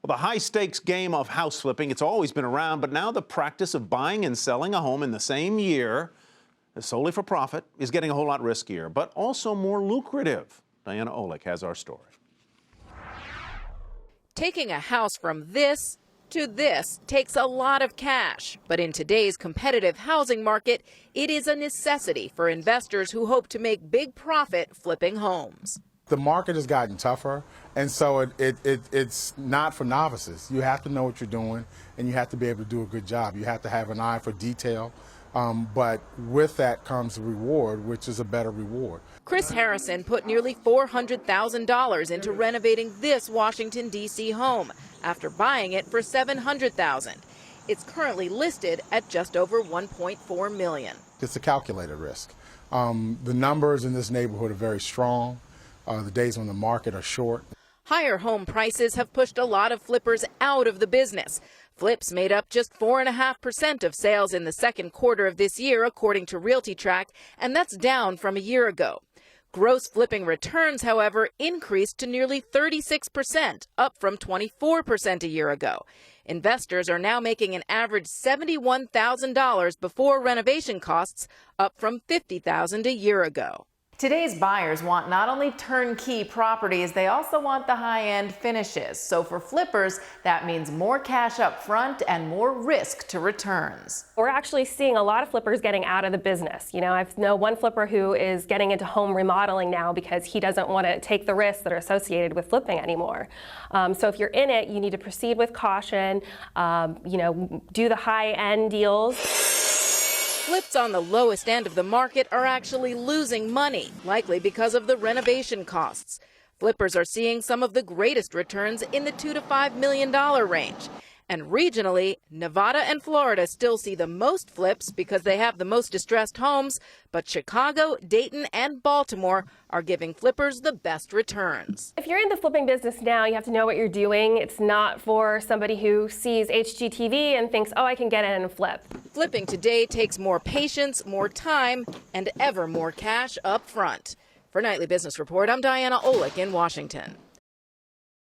Well, the high-stakes game of house flipping, it's always been around, but now the practice of buying and selling a home in the same year, solely for profit, is getting a whole lot riskier, but also more lucrative. Diana Olick has our story. Taking a house from this to this takes a lot of cash, but in today's competitive housing market, it is a necessity for investors who hope to make big profit flipping homes. The market has gotten tougher, and so it's not for novices. You have to know what you're doing, and you have to be able to do a good job. You have to have an eye for detail, but with that comes a reward, which is a better reward. Chris Harrison put nearly $400,000 into renovating this Washington, D.C. home after buying it for $700,000. It's currently listed at just over $1.4 million. It's a calculated risk. The numbers in this neighborhood are very strong. The days on the market are short. Higher home prices have pushed a lot of flippers out of the business. Flips made up just 4.5% of sales in the second quarter of this year, according to RealtyTrack, and that's down from a year ago. Gross flipping returns, however, increased to nearly 36%, up from 24% a year ago. Investors are now making an average $71,000 before renovation costs, up from $50,000 a year ago. Today's buyers want not only turnkey properties, they also want the high-end finishes. So for flippers, that means more cash up front and more risk to returns. We're actually seeing a lot of flippers getting out of the business. I know one flipper who is getting into home remodeling now because he doesn't want to take the risks that are associated with flipping anymore. So if you're in it, you need to proceed with caution, do the high-end deals. Flips on the lowest end of the market are actually losing money, likely because of the renovation costs. Flippers are seeing some of the greatest returns in the $2 to $5 million range. And regionally, Nevada and Florida still see the most flips because they have the most distressed homes, but Chicago, Dayton, and Baltimore are giving flippers the best returns. If you're in the flipping business now, you have to know what you're doing. It's not for somebody who sees HGTV and thinks, oh, I can get in and flip. Flipping today takes more patience, more time, and ever more cash up front. For Nightly Business Report, I'm Diana Olick in Washington.